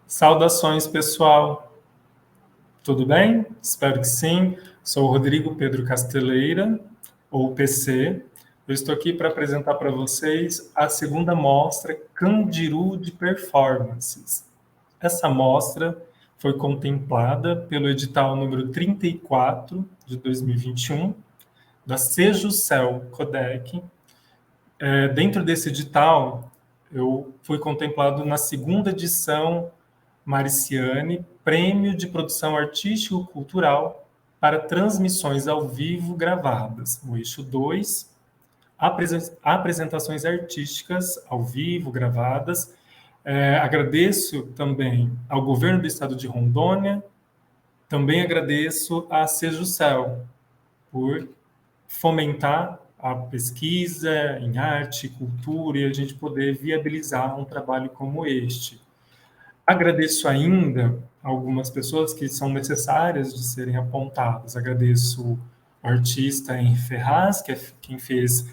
Saudações, pessoal. Tudo bem? Espero que sim. Sou o Rodrigo Pedro Casteleira, ou PC. Eu estou aqui para apresentar para vocês a segunda mostra Candiru de Performances. Essa mostra foi contemplada pelo edital número 34 de 2021 da Sejuscel Codec. Dentro desse edital, eu fui contemplado na segunda edição Mariciane, Prêmio de Produção Artístico-Cultural para Transmissões ao Vivo Gravadas, no eixo 2, apresentações artísticas ao vivo gravadas. Agradeço também ao Governo do Estado de Rondônia, também agradeço à Sejuscel por fomentar a pesquisa em arte, cultura e a gente poder viabilizar um trabalho como este. Agradeço ainda algumas pessoas que são necessárias de serem apontadas. Agradeço o artista Henri Ferraz, que é quem fez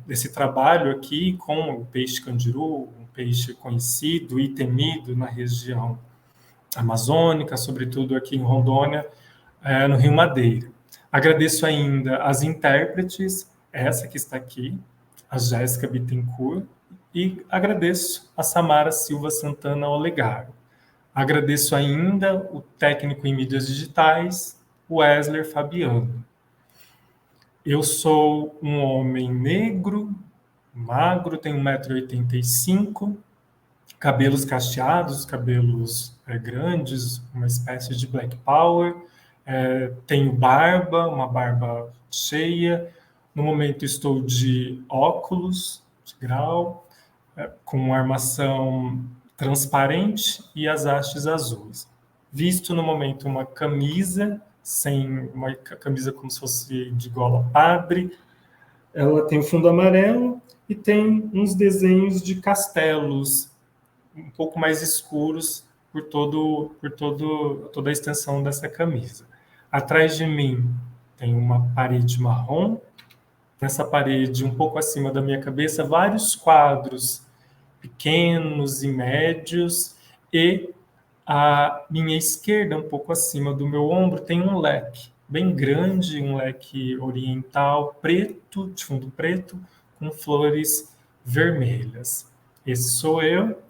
esse trabalho aqui com o peixe candiru, um peixe conhecido e temido na região amazônica, sobretudo aqui em Rondônia, no Rio Madeira. Agradeço ainda as intérpretes, essa que está aqui, a Jéssica Bittencourt, e agradeço a Samara Silva Santana Olegário. Agradeço ainda o técnico em mídias digitais, Wesley Fabiano. Eu sou um homem negro, magro, tenho 1,85 m, cabelos cacheados, cabelos grandes, uma espécie de black power, tenho barba, uma barba cheia. No momento estou de óculos de grau, com armação transparente e as hastes azuis. Visto no momento uma camisa como se fosse de gola padre. Ela tem o fundo amarelo e tem uns desenhos de castelos um pouco mais escuros por toda a extensão dessa camisa. Atrás de mim tem uma parede marrom. Nessa parede, um pouco acima da minha cabeça, vários quadros pequenos e médios, e à minha esquerda, um pouco acima do meu ombro, tem um leque bem grande, um leque oriental preto, de fundo preto, com flores vermelhas. Esse sou eu.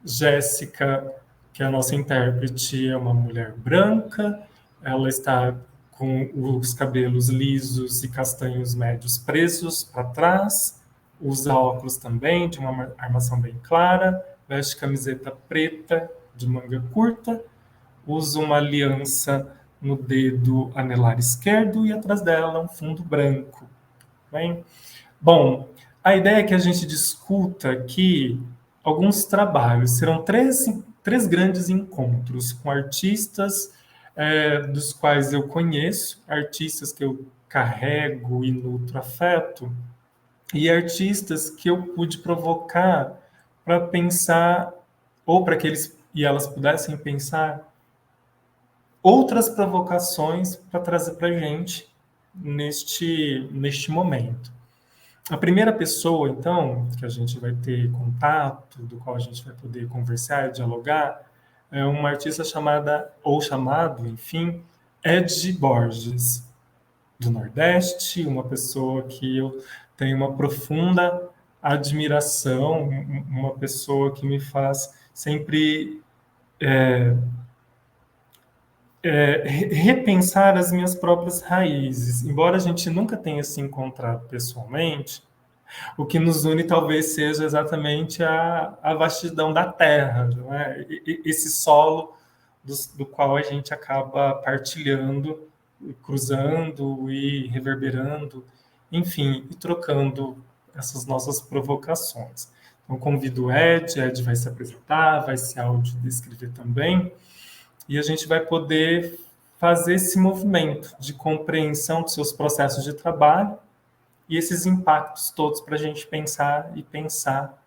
Jéssica, que é a nossa intérprete, é uma mulher branca. Ela está com os cabelos lisos e castanhos médios presos para trás, usa óculos também, de uma armação bem clara, veste camiseta preta de manga curta, usa uma aliança no dedo anelar esquerdo e atrás dela um fundo branco. Bem? Bom, a ideia é que a gente discuta aqui alguns trabalhos. Serão três grandes encontros com artistas dos quais eu conheço, artistas que eu carrego e nutro afeto, e artistas que eu pude provocar para pensar, ou para que eles e elas pudessem pensar outras provocações para trazer para a gente neste momento. A primeira pessoa, então, que a gente vai ter contato, do qual a gente vai poder conversar, dialogar, é uma artista chamado, enfim, Ed Borges, do Nordeste, uma pessoa que eu tenho uma profunda admiração, uma pessoa que me faz sempre repensar as minhas próprias raízes. Embora a gente nunca tenha se encontrado pessoalmente, o que nos une talvez seja exatamente a vastidão da terra, não é? Esse solo do qual a gente acaba partilhando, cruzando e reverberando, enfim, e trocando essas nossas provocações. Então, convido o Ed vai se apresentar, vai se audiodescrever também, e a gente vai poder fazer esse movimento de compreensão dos seus processos de trabalho e esses impactos todos para a gente pensar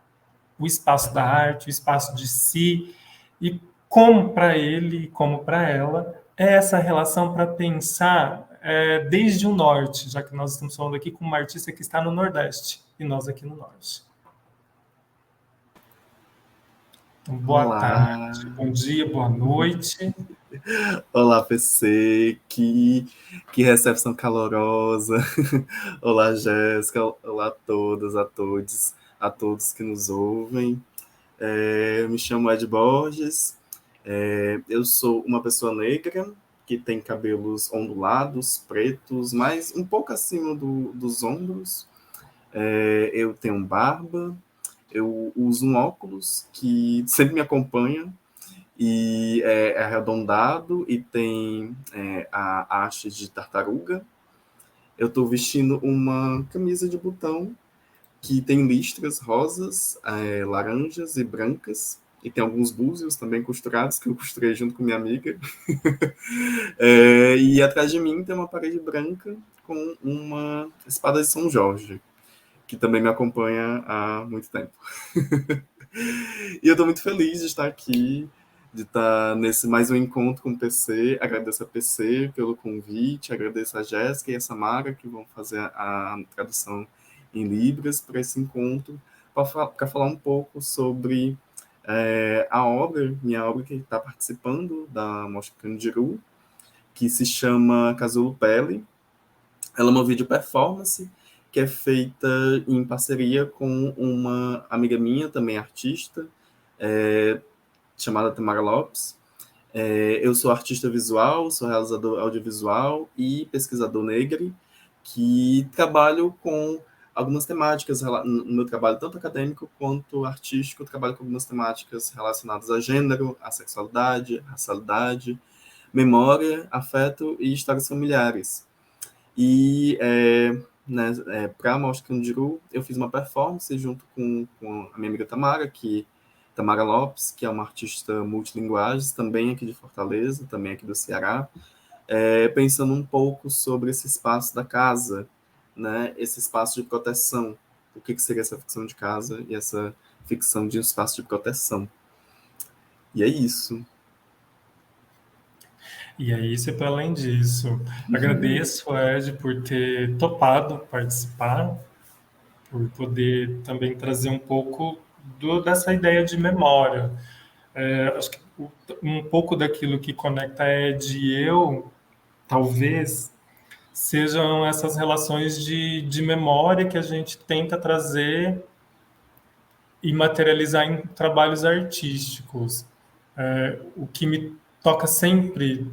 o espaço da arte, o espaço de si, e como para ele e como para ela é essa relação para pensar desde o norte, já que nós estamos falando aqui com uma artista que está no Nordeste e nós aqui no Norte. Então, boa Olá, tarde, bom dia, boa noite. olá PC, que recepção calorosa. Olá Jéssica, olá a todas, a todos que nos ouvem. Eu me chamo Ed Borges, eu sou uma pessoa negra que tem cabelos ondulados, pretos, mas um pouco acima dos ombros. Eu tenho barba, eu uso um óculos que sempre me acompanha e é arredondado e tem a haste de tartaruga. Eu estou vestindo uma camisa de botão que tem listras rosas, laranjas e brancas. E tem alguns búzios também costurados, que eu costurei junto com minha amiga. E atrás de mim tem uma parede branca com uma espada de São Jorge, que também me acompanha há muito tempo. E eu estou muito feliz de estar aqui, de estar nesse mais um encontro com o PC. Agradeço a PC pelo convite, agradeço a Jéssica e a Samara que vão fazer a tradução em Libras para esse encontro, para falar um pouco sobre a obra, minha obra que está participando da Mostra Candiru, que se chama Casulo Pele. Ela é uma vídeo performance que é feita em parceria com uma amiga minha, também artista, é, chamada Tamara Lopes. Eu sou artista visual, sou realizador audiovisual e pesquisador negro, que trabalho com algumas temáticas no meu trabalho, tanto acadêmico quanto artístico. Eu trabalho com algumas temáticas relacionadas a gênero, a sexualidade, racialidade, memória, afeto e histórias familiares. E né, para a Mostra Candiru, eu fiz uma performance junto com a minha amiga Tamara Lopes, que é uma artista multilinguagens, também aqui de Fortaleza, também aqui do Ceará, pensando um pouco sobre esse espaço da casa, né, esse espaço de proteção. O que seria essa ficção de casa e essa ficção de um espaço de proteção. E é isso. E é isso e para além disso. Agradeço, Ed, por ter topado participar, por poder também trazer um pouco dessa ideia de memória. Acho que um pouco daquilo que conecta Ed e eu, talvez, sejam essas relações de memória que a gente tenta trazer e materializar em trabalhos artísticos. O que me toca sempre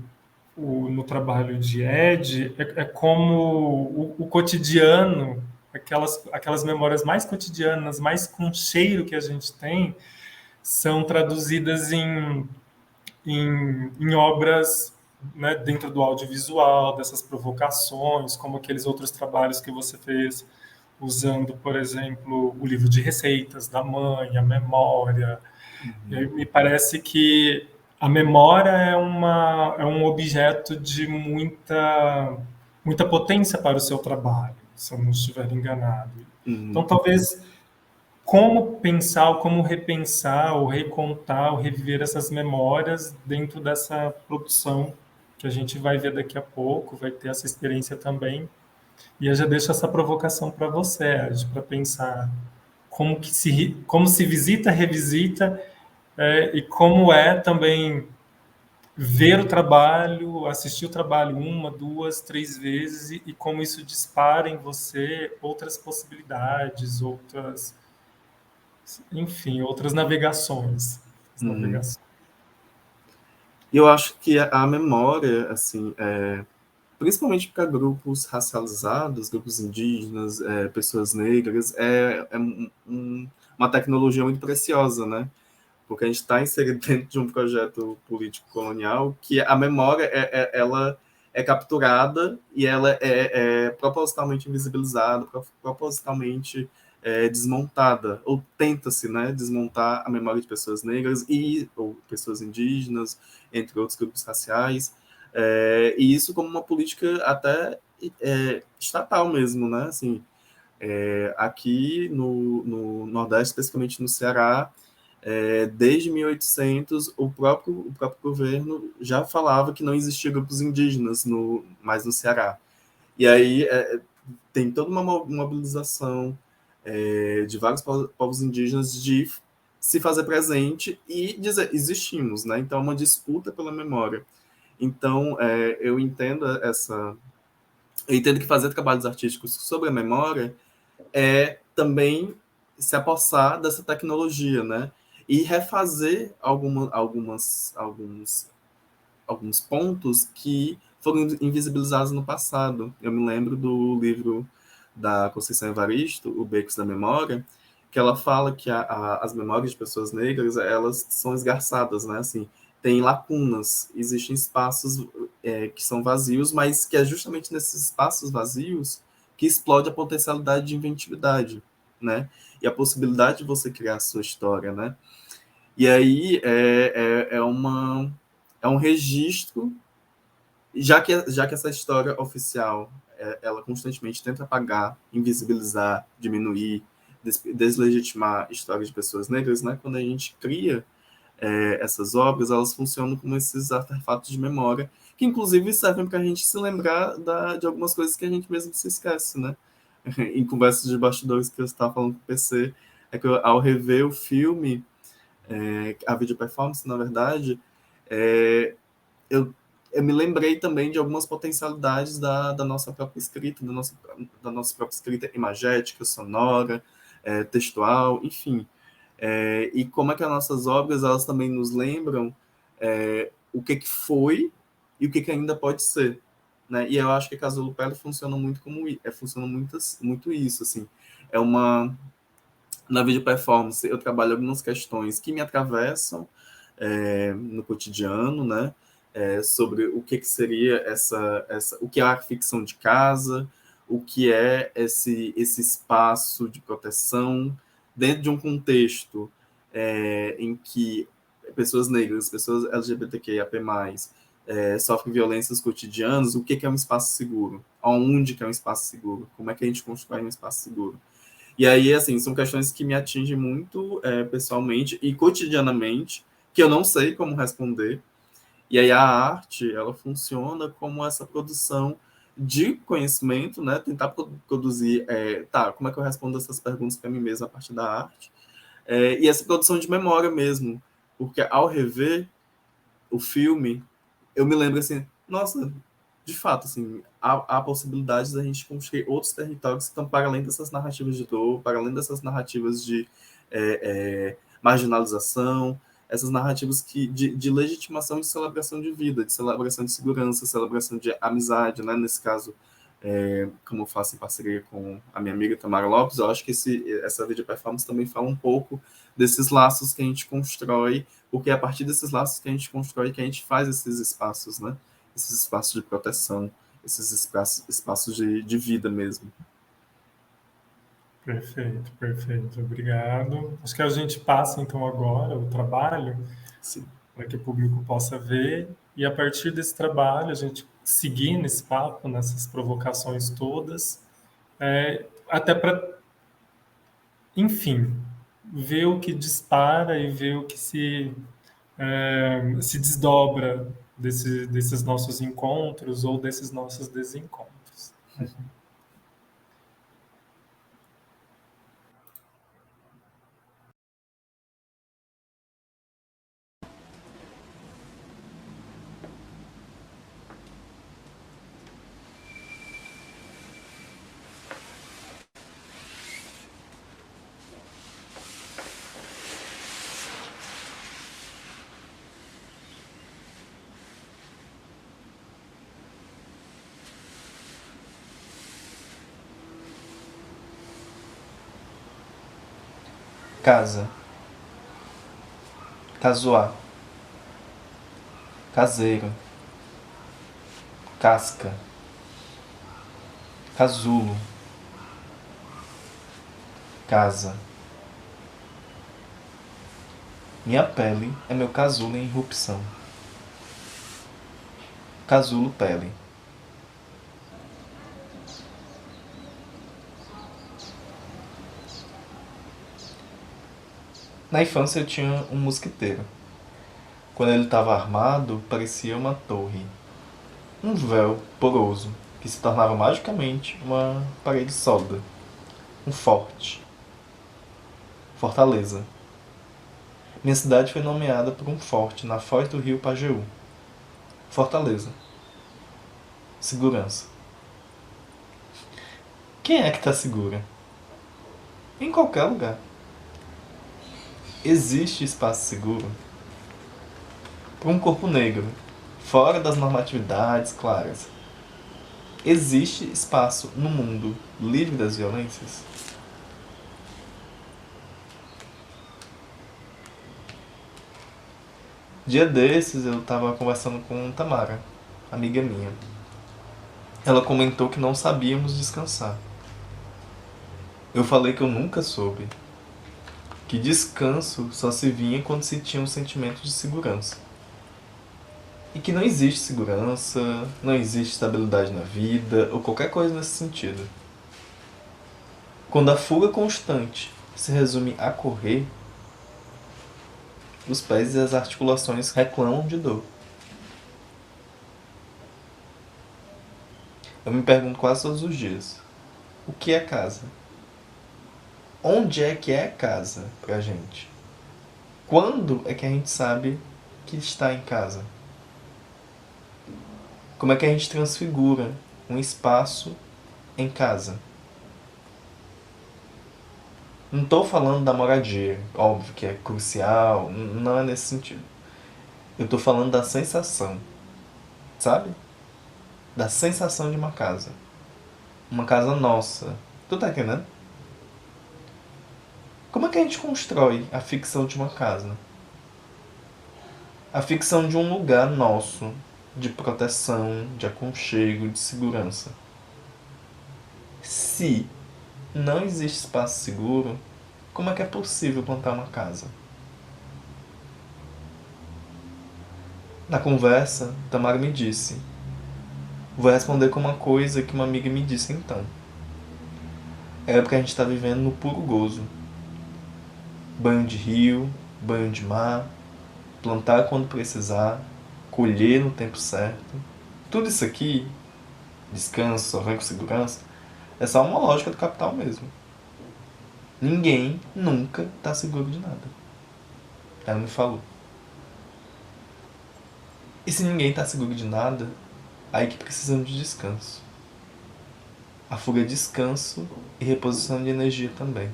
no trabalho de Ed é como o cotidiano, aquelas memórias mais cotidianas, mais com cheiro que a gente tem, são traduzidas em obras, né, dentro do audiovisual, dessas provocações, como aqueles outros trabalhos que você fez, usando, por exemplo, o livro de receitas da mãe, a memória. E aí me parece que a memória é um objeto de muita potência para o seu trabalho, se eu não estiver enganado. Então, Uhum. talvez como pensar, como repensar, ou recontar, ou reviver essas memórias dentro dessa produção que a gente vai ver daqui a pouco, vai ter essa experiência também. E eu já deixo essa provocação para você, Ed, para pensar como se visita, revisita, e como é também ver o trabalho, assistir o trabalho uma, duas, três vezes e como isso dispara em você outras possibilidades, enfim, outras navegações. As Uhum. navegações. E eu acho que a memória, assim, principalmente para grupos racializados, grupos indígenas, pessoas negras, uma tecnologia muito preciosa, né? Porque a gente está inserido dentro de um projeto político colonial que a memória ela é capturada e ela é propositalmente invisibilizada, propositalmente desmontada, ou tenta-se, né, desmontar a memória de pessoas negras ou pessoas indígenas, entre outros grupos raciais, e isso como uma política até estatal mesmo, né, assim, aqui no Nordeste, especificamente no Ceará, desde 1800, o próprio governo já falava que não existia grupos indígenas mais no Ceará. E aí tem toda uma mobilização de vários povos indígenas de se fazer presente e dizer, existimos, né? Então, é uma disputa pela memória. Então, eu entendo que fazer trabalhos artísticos sobre a memória é também se apossar dessa tecnologia, né? E refazer alguns pontos que foram invisibilizados no passado. Eu me lembro do livro da Conceição Evaristo, O Becos da Memória, que ela fala que as memórias de pessoas negras, elas são esgarçadas, né? Assim, tem lacunas, existem espaços que são vazios, mas que é justamente nesses espaços vazios que explode a potencialidade de inventividade, né? E a possibilidade de você criar a sua história, né? E aí é um registro, já que essa história oficial ela constantemente tenta apagar, invisibilizar, diminuir, deslegitimar histórias de pessoas negras, né? Quando a gente cria essas obras, elas funcionam como esses artefatos de memória, que inclusive servem para a gente se lembrar de algumas coisas que a gente mesmo se esquece, né? Em conversas de bastidores que eu estava falando com o PC, é que ao rever o filme, a video performance, na verdade, é, eu, eu me lembrei também de algumas potencialidades da nossa própria escrita, da nossa própria escrita imagética, sonora, textual, enfim. E como é que as nossas obras, elas também nos lembram o que foi e o que ainda pode ser. Né? E eu acho que a Casulo Pelli funciona muito funciona muito isso, assim. É uma Na video performance eu trabalho algumas questões que me atravessam no cotidiano, né? Sobre o que seria o que é a ficção de casa, o que é esse espaço de proteção dentro de um contexto em que pessoas negras, pessoas LGBTQIAP+, sofrem violências cotidianas, o que é um espaço seguro? Aonde que é um espaço seguro? Como é que a gente constrói um espaço seguro? E aí, assim, são questões que me atingem muito pessoalmente e cotidianamente, que eu não sei como responder. E aí a arte, ela funciona como essa produção de conhecimento, né? Tentar produzir, como é que eu respondo essas perguntas para mim mesmo a partir da arte? E essa produção de memória mesmo, porque ao rever o filme, eu me lembro assim, nossa, de fato, assim, há possibilidades da gente construir outros territórios que estão para além dessas narrativas de dor, para além dessas narrativas de marginalização, essas narrativas de legitimação, de celebração de vida, de celebração de segurança, celebração de amizade, né? Nesse caso, como eu faço em parceria com a minha amiga Tamara Lopes, eu acho que essa video performance também fala um pouco desses laços que a gente constrói, porque é a partir desses laços que a gente constrói que a gente faz esses espaços, né? Esses espaços de proteção, esses espaços de vida mesmo. Perfeito, perfeito. Obrigado. Acho que a gente passa, então, agora o trabalho, para que o público possa ver, e a partir desse trabalho, a gente seguir nesse papo, nessas provocações todas, até para, enfim, ver o que dispara e ver o que se desdobra desses nossos encontros ou desses nossos desencontros. Casa, casoar, caseiro, casca, casulo, casa. Minha pele é meu casulo em irrupção. Casulo pele. Na infância eu tinha um mosquiteiro. Quando ele estava armado, parecia uma torre. Um véu poroso, que se tornava magicamente uma parede sólida. Um forte. Fortaleza. Minha cidade foi nomeada por um forte na foz do rio Pajeú. Fortaleza. Segurança. Quem é que tá segura? Em qualquer lugar. Existe espaço seguro para um corpo negro, fora das normatividades claras. Existe espaço no mundo livre das violências? Dia desses eu estava conversando com Tamara, amiga minha. Ela comentou que não sabíamos descansar. Eu falei que eu nunca soube. Que descanso só se vinha quando se tinha um sentimento de segurança. E que não existe segurança, não existe estabilidade na vida, ou qualquer coisa nesse sentido. Quando a fuga constante se resume a correr, os pés e as articulações reclamam de dor. Eu me pergunto quase todos os dias, o que é casa? Onde é que é casa pra gente? Quando é que a gente sabe que está em casa? Como é que a gente transfigura um espaço em casa? Não estou falando da moradia, óbvio que é crucial, não é nesse sentido. Eu estou falando da sensação, sabe? Da sensação de uma casa. Uma casa nossa. Tu tá entendendo? Como é que a gente constrói a ficção de uma casa? A ficção de um lugar nosso, de proteção, de aconchego, de segurança. Se não existe espaço seguro, como é que é possível plantar uma casa? Na conversa, Tamara me disse: vou responder com uma coisa que uma amiga me disse então. É porque a gente está vivendo no puro gozo. Banho de rio, banho de mar, plantar quando precisar, colher no tempo certo. Tudo isso aqui, descanso, só vem com segurança, é só uma lógica do capital mesmo. Ninguém nunca está seguro de nada. Ela me falou. E se ninguém está seguro de nada, aí que precisamos de descanso. A fuga é descanso e reposição de energia também.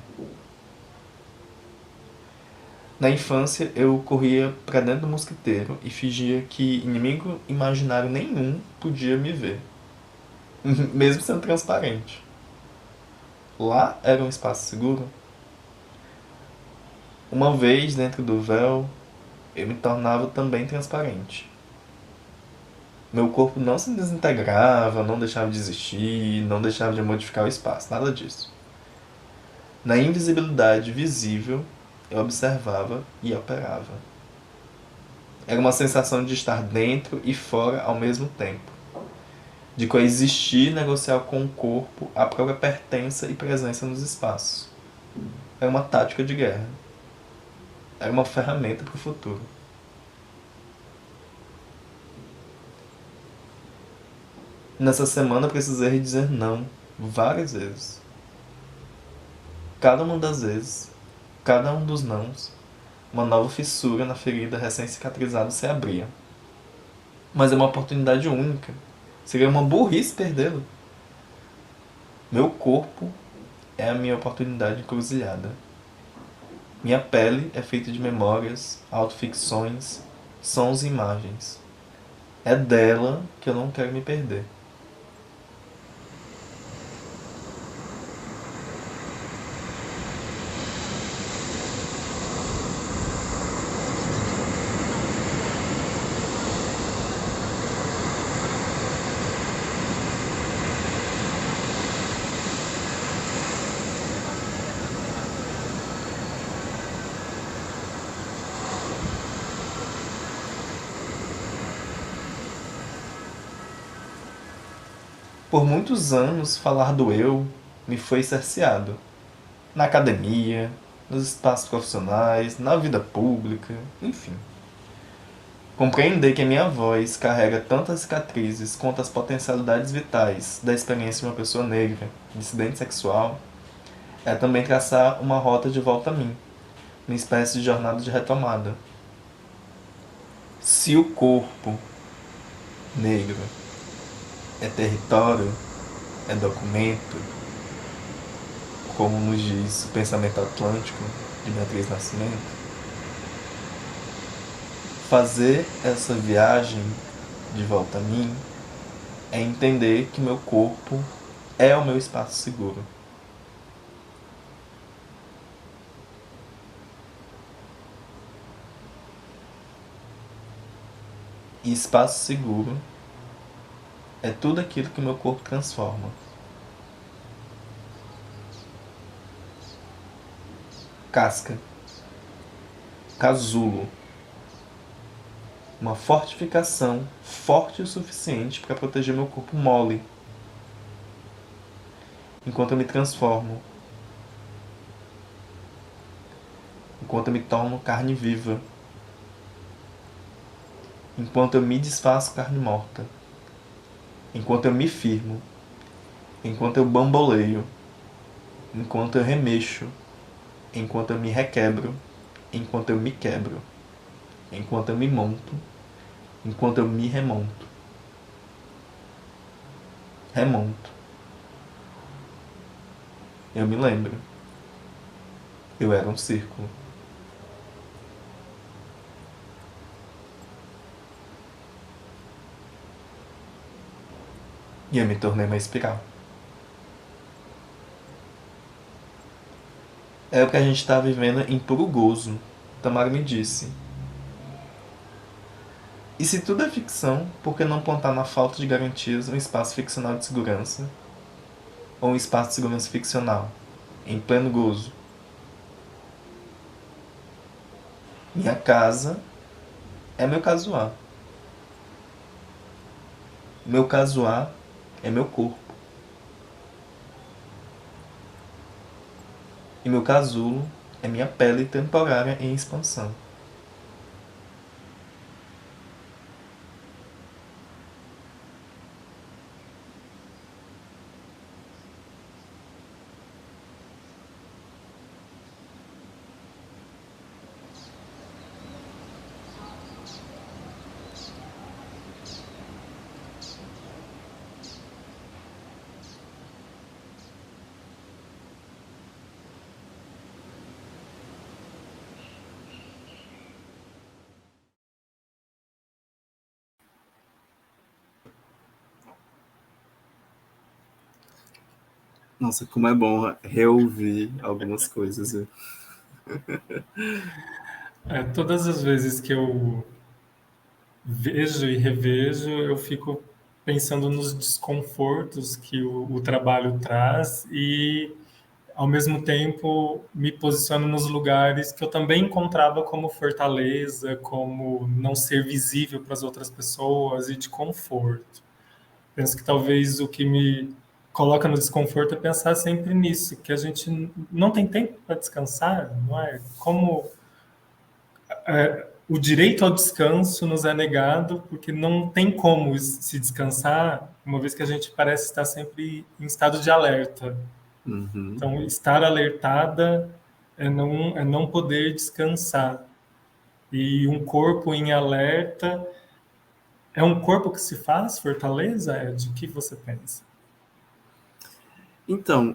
Na infância, eu corria pra dentro do mosquiteiro e fingia que inimigo imaginário nenhum podia me ver, mesmo sendo transparente. Lá era um espaço seguro. Uma vez dentro do véu, eu me tornava também transparente. Meu corpo não se desintegrava, não deixava de existir, não deixava de modificar o espaço, nada disso. Na invisibilidade visível, eu observava e operava. Era uma sensação de estar dentro e fora ao mesmo tempo. De coexistir e negociar com o corpo a própria pertença e presença nos espaços. Era uma tática de guerra. Era uma ferramenta para o futuro. Nessa semana precisei dizer não várias vezes. Cada uma das vezes, cada um dos nãos, uma nova fissura na ferida recém-cicatrizada se abria. Mas é uma oportunidade única. Seria uma burrice perdê-la. Meu corpo é a minha oportunidade encruzilhada. Minha pele é feita de memórias, autoficções, sons e imagens. É dela que eu não quero me perder. Por muitos anos, falar do eu me foi cerceado. Na academia, nos espaços profissionais, na vida pública, enfim. Compreender que a minha voz carrega tantas cicatrizes quanto as potencialidades vitais da experiência de uma pessoa negra, dissidente sexual, é também traçar uma rota de volta a mim, uma espécie de jornada de retomada. Se o corpo negro é território, é documento, como nos diz o pensamento atlântico de Beatriz Nascimento, fazer essa viagem de volta a mim é entender que meu corpo é o meu espaço seguro. E espaço seguro é tudo aquilo que meu corpo transforma. Casca, casulo, uma fortificação forte o suficiente para proteger meu corpo mole, enquanto eu me transformo, enquanto eu me torno carne viva, enquanto eu me desfaço carne morta, enquanto eu me firmo, enquanto eu bamboleio, enquanto eu remexo, enquanto eu me requebro, enquanto eu me quebro, enquanto eu me monto, enquanto eu me remonto. Remonto. Eu me lembro. Eu era um círculo. E eu me tornei uma espiral. É o que a gente está vivendo em puro gozo. Tamara me disse. E se tudo é ficção, por que não plantar na falta de garantias um espaço ficcional de segurança? Ou um espaço de segurança ficcional, em pleno gozo? Minha casa é meu casuar. Meu casuar é meu corpo. E meu casulo é minha pele temporária em expansão. Nossa, como é bom reouvir algumas coisas. Viu? Todas as vezes que eu vejo e revejo, eu fico pensando nos desconfortos que o trabalho traz e, ao mesmo tempo, me posiciono nos lugares que eu também encontrava como fortaleza, como não ser visível para as outras pessoas e de conforto. Penso que talvez o que me coloca no desconforto é pensar sempre nisso, que a gente não tem tempo para descansar, não é? Como o direito ao descanso nos é negado porque não tem como se descansar, uma vez que a gente parece estar sempre em estado de alerta. Uhum. Então, estar alertada é não poder descansar. E um corpo em alerta é um corpo que se faz fortaleza? É de que você pensa? Então,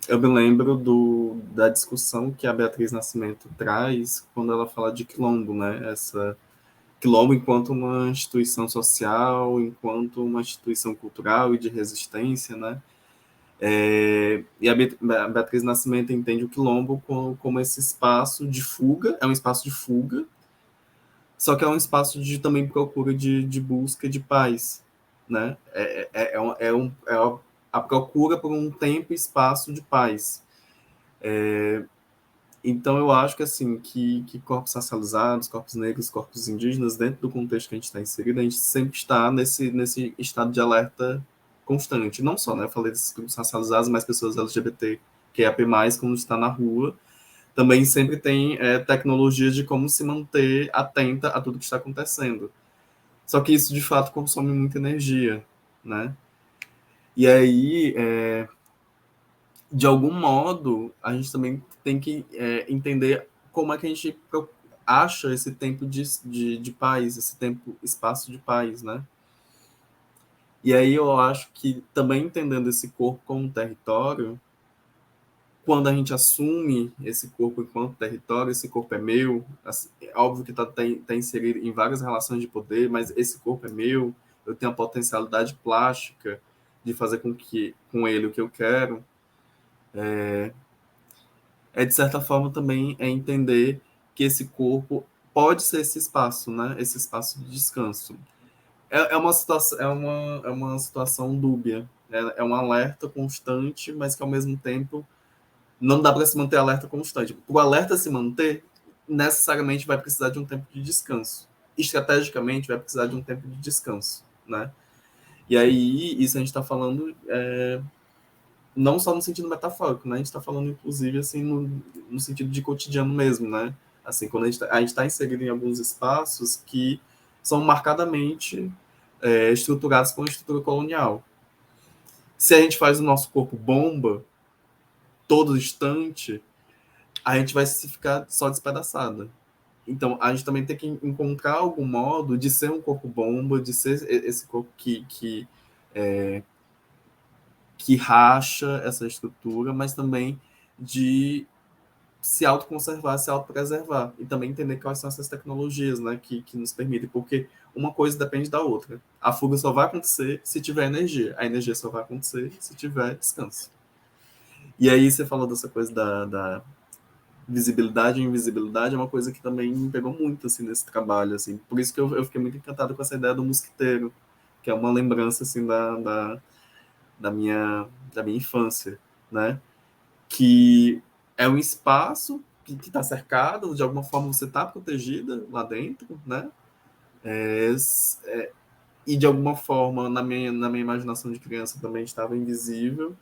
eu me lembro da discussão que a Beatriz Nascimento traz quando ela fala de quilombo, né? Essa quilombo enquanto uma instituição social, enquanto uma instituição cultural e de resistência, né? E a Beatriz Nascimento entende o quilombo como esse espaço de fuga, é um espaço de fuga, só que é um espaço de também procura de busca de paz, né? A procura por um tempo e espaço de paz. Então, eu acho que, assim, que corpos racializados, corpos negros, corpos indígenas, dentro do contexto que a gente está inserido, a gente sempre está nesse estado de alerta constante. Não só, né? Eu falei desses grupos racializados, mas pessoas LGBT, que é a P+, quando está na rua, também sempre tem tecnologias de como se manter atenta a tudo que está acontecendo. Só que isso, de fato, consome muita energia, né? E aí, de algum modo, a gente também tem que entender como é que a gente acha esse tempo de paz, esse tempo, espaço de paz, né? E aí eu acho que também entendendo esse corpo como território, quando a gente assume esse corpo enquanto território, esse corpo é meu, assim, é óbvio que tá inserido em várias relações de poder, mas esse corpo é meu, eu tenho a potencialidade plástica de fazer com ele o que eu quero, de certa forma também entender que esse corpo pode ser esse espaço, né? Esse espaço de descanso. É uma situação, é uma situação dúbia, é um alerta constante, mas que ao mesmo tempo não dá para se manter alerta constante. Para o alerta se manter, necessariamente vai precisar de um tempo de descanso. Estrategicamente, vai precisar de um tempo de descanso, né? E aí, isso a gente está falando não só no sentido metafórico, né? A gente está falando, inclusive, assim, no sentido de cotidiano mesmo, né? Assim, quando a gente tá inserido em alguns espaços que são marcadamente estruturados com a estrutura colonial. Se a gente faz o nosso corpo bomba todo instante, a gente vai se ficar só despedaçada. Então, a gente também tem que encontrar algum modo de ser um corpo bomba, de ser esse corpo que racha essa estrutura, mas também de se autoconservar, se autopreservar. E também entender quais são essas tecnologias, né, que nos permitem, porque uma coisa depende da outra. A fuga só vai acontecer se tiver energia. A energia só vai acontecer se tiver descanso. E aí você falou dessa coisa da visibilidade e invisibilidade, é uma coisa que também me pegou muito, assim, nesse trabalho, assim. Por isso que eu fiquei muito encantado com essa ideia do mosquiteiro, que é uma lembrança, assim, da minha infância, né? Que é um espaço que está cercado, de alguma forma você está protegida lá dentro, né? É, e de alguma forma, na minha imaginação de criança, também estava invisível,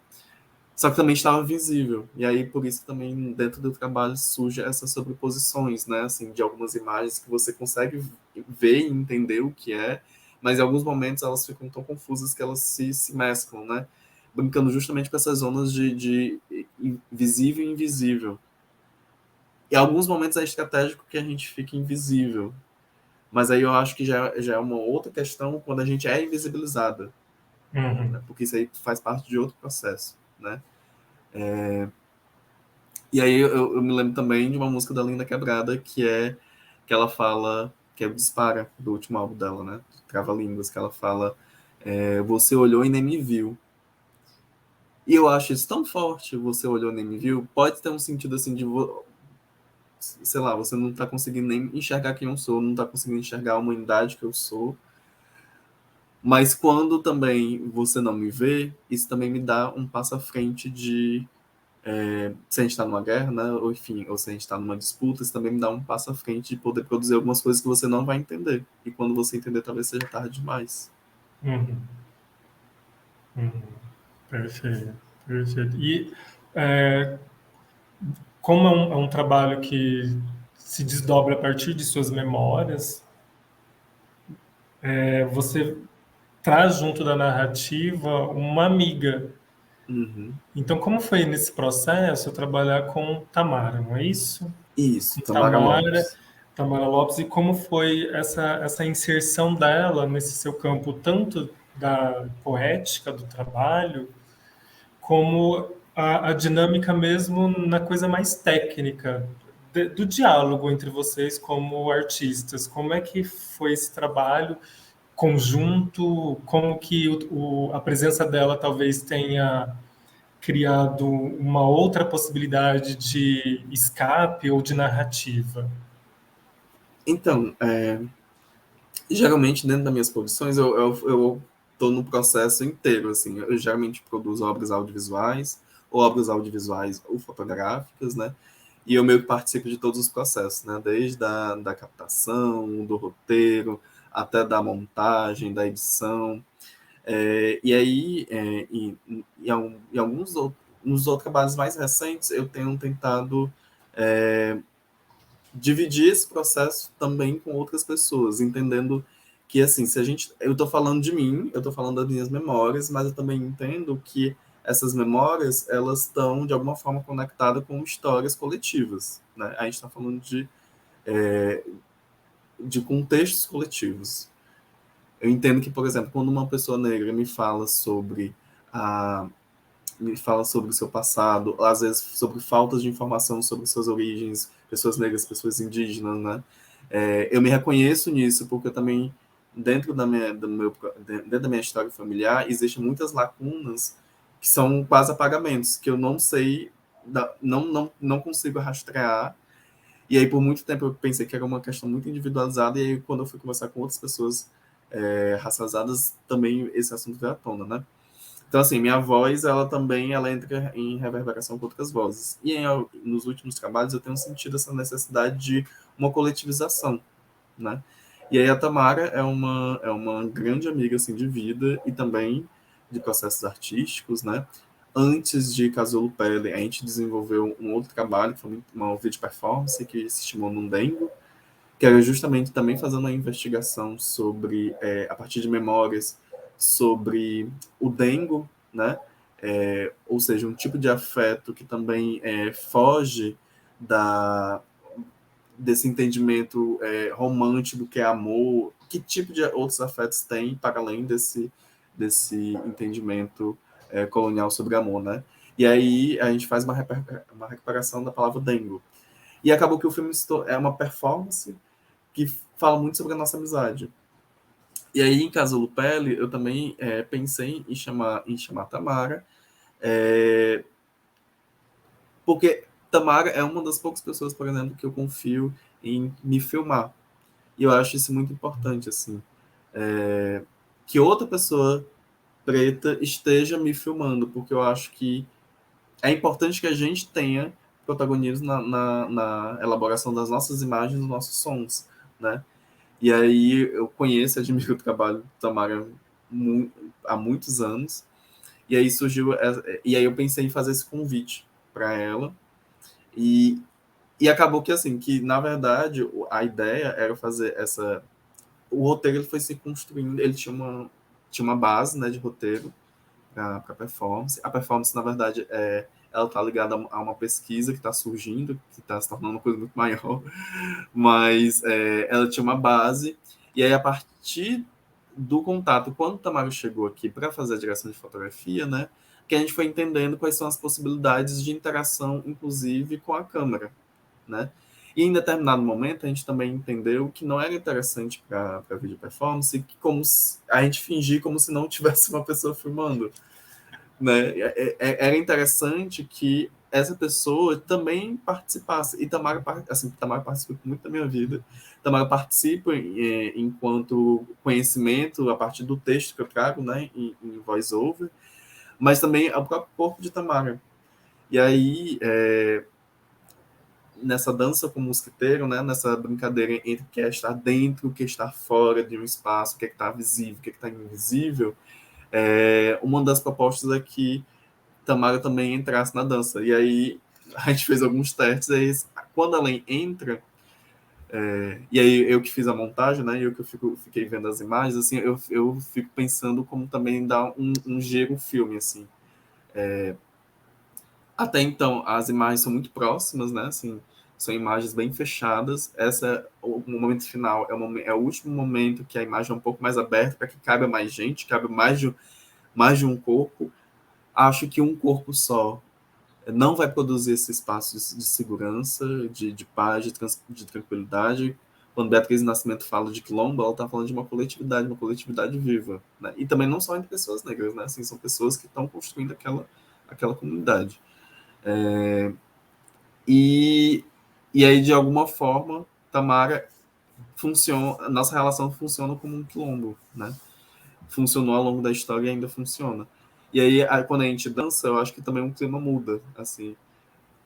só que também estava visível. E aí, por isso que também dentro do trabalho surge essas sobreposições, né? Assim, de algumas imagens que você consegue ver e entender o que é, mas em alguns momentos elas ficam tão confusas que elas se mesclam, né? Brincando justamente com essas zonas de visível e invisível. Em alguns momentos é estratégico que a gente fique invisível, mas aí eu acho que já é uma outra questão quando a gente é invisibilizada, Uhum. né? Porque isso aí faz parte de outro processo, né? E aí eu me lembro também de uma música da Linda Quebrada que ela fala, que é o Dispara, do último álbum dela, né? Trava-línguas, que ela fala você olhou e nem me viu. E eu acho isso tão forte, você olhou e nem me viu, pode ter um sentido assim de sei lá, você não tá conseguindo nem enxergar quem eu sou, não tá conseguindo enxergar a humanidade que eu sou, mas quando também você não me vê, isso também me dá um passo à frente de se a gente está numa guerra, né, ou enfim, ou se a gente está numa disputa, isso também me dá um passo à frente de poder produzir algumas coisas que você não vai entender. E quando você entender, talvez seja tarde demais. Uhum. Uhum. Perfeito, perfeito. E é, como é um trabalho que se desdobra a partir de suas memórias, você traz junto da narrativa uma amiga. Uhum. Então, como foi nesse processo trabalhar com Tamara, não é isso? Isso, Com Tamara Lopes. Tamara Lopes, e como foi essa inserção dela nesse seu campo, tanto da poética do trabalho, como a dinâmica mesmo na coisa mais técnica do diálogo entre vocês como artistas. Como é que foi esse trabalho conjunto? Como que a presença dela talvez tenha criado uma outra possibilidade de escape ou de narrativa? Então, geralmente dentro das minhas produções eu tô no processo inteiro, assim, eu geralmente produzo obras audiovisuais, ou fotográficas, né, e eu meio que participo de todos os processos, né, desde da captação, do roteiro, até da montagem, da edição, e aí, em alguns nos outros trabalhos mais recentes, eu tenho tentado dividir esse processo também com outras pessoas, entendendo que, assim, se a gente... Eu estou falando de mim, eu estou falando das minhas memórias, mas eu também entendo que essas memórias, elas estão, de alguma forma, conectadas com histórias coletivas, né? A gente está falando de contextos coletivos. Eu entendo que, por exemplo, quando uma pessoa negra me fala sobre o seu passado, às vezes sobre faltas de informação sobre suas origens, pessoas negras, pessoas indígenas, né? Eu me reconheço nisso, porque eu também, dentro da minha história familiar, existem muitas lacunas que são quase apagamentos, que eu não sei, não consigo rastrear. E aí, por muito tempo, eu pensei que era uma questão muito individualizada, e aí, quando eu fui conversar com outras pessoas racializadas, também esse assunto veio à tona, né? Então, assim, minha voz, ela entra em reverberação com outras vozes. E nos últimos trabalhos eu tenho sentido essa necessidade de uma coletivização, né? E aí a Tamara é uma grande amiga, assim, de vida e também de processos artísticos, né? Antes de Casulo Pele, a gente desenvolveu um outro trabalho, que foi uma vídeo performance, que se chamou Nundengo, que era justamente também fazendo uma investigação sobre, a partir de memórias, sobre o dengo, né? Ou seja, um tipo de afeto que também foge da, desse entendimento romântico do que é amor, que tipo de outros afetos tem para além desse entendimento colonial sobre amor, né? E aí a gente faz uma recuperação da palavra dengo. E acabou que o filme é uma performance que fala muito sobre a nossa amizade. E aí, em Casulo Pele, eu também pensei em chamar a Tamara, porque Tamara é uma das poucas pessoas, por exemplo, que eu confio em me filmar. E eu acho isso muito importante, assim. Que outra pessoa preta esteja me filmando, porque eu acho que é importante que a gente tenha protagonismo na elaboração das nossas imagens, dos nossos sons, né? E aí eu conheço e admiro o trabalho da Tamara há muitos anos. E aí e aí eu pensei em fazer esse convite para ela. E, e acabou que assim, que na verdade a ideia era fazer o roteiro ele foi se construindo, ele tinha uma base, né, de roteiro para performance. A performance, na verdade, ela está ligada a uma pesquisa que está surgindo, que está se tornando uma coisa muito maior, mas ela tinha uma base, e aí a partir do contato, quando o Tamara chegou aqui para fazer a direção de fotografia, né, que a gente foi entendendo quais são as possibilidades de interação, inclusive, com a câmera, né? E em determinado momento a gente também entendeu que não era interessante para vídeo performance, que a gente fingir como se não tivesse uma pessoa filmando, né? Era interessante que essa pessoa também participasse. E Tamara, assim, Tamara participa muito da minha vida. Tamara participa enquanto conhecimento a partir do texto que eu trago, né, em voice-over, mas também o próprio corpo de Tamara. E aí, nessa dança com o mosquiteiro, né, nessa brincadeira entre o que é estar dentro, o que é estar fora de um espaço, o que é está visível, o que é está invisível, uma das propostas é que Tamara também entrasse na dança. E aí a gente fez alguns testes, aí quando ela entra, e aí eu que fiz a montagem, né, eu que fiquei vendo as imagens, assim, eu fico pensando como também dar um giro filme, assim. Até então, as imagens são muito próximas, né, assim, são imagens bem fechadas. O momento final é o último momento que a imagem é um pouco mais aberta para que caiba mais gente, caiba mais de um corpo. Acho que um corpo só não vai produzir esse espaço de segurança, de paz, de tranquilidade. Quando Beatriz Nascimento fala de quilombo, ela está falando de uma coletividade viva, né? E também não só entre pessoas negras, né? Assim, são pessoas que estão construindo aquela comunidade. E aí, de alguma forma, Tamara nossa relação funciona como um quilombo, né? Funcionou ao longo da história e ainda funciona. E aí, quando a gente dança, eu acho que também o clima muda, assim.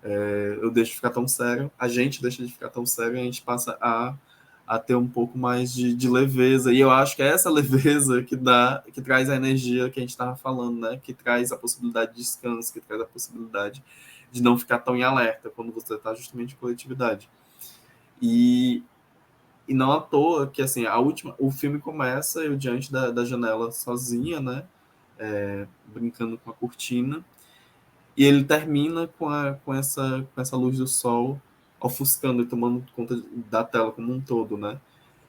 Eu deixo de ficar tão sério, a gente deixa de ficar tão sério e a gente passa a ter um pouco mais de leveza. E eu acho que é essa leveza que traz a energia que a gente estava falando, né? Que traz a possibilidade de descanso, que traz a possibilidade de não ficar tão em alerta quando você está justamente em coletividade. E não à toa que, assim, o filme começa eu diante da janela sozinha, né? brincando com a cortina, e ele termina com essa luz do sol ofuscando e tomando conta da tela como um todo, né?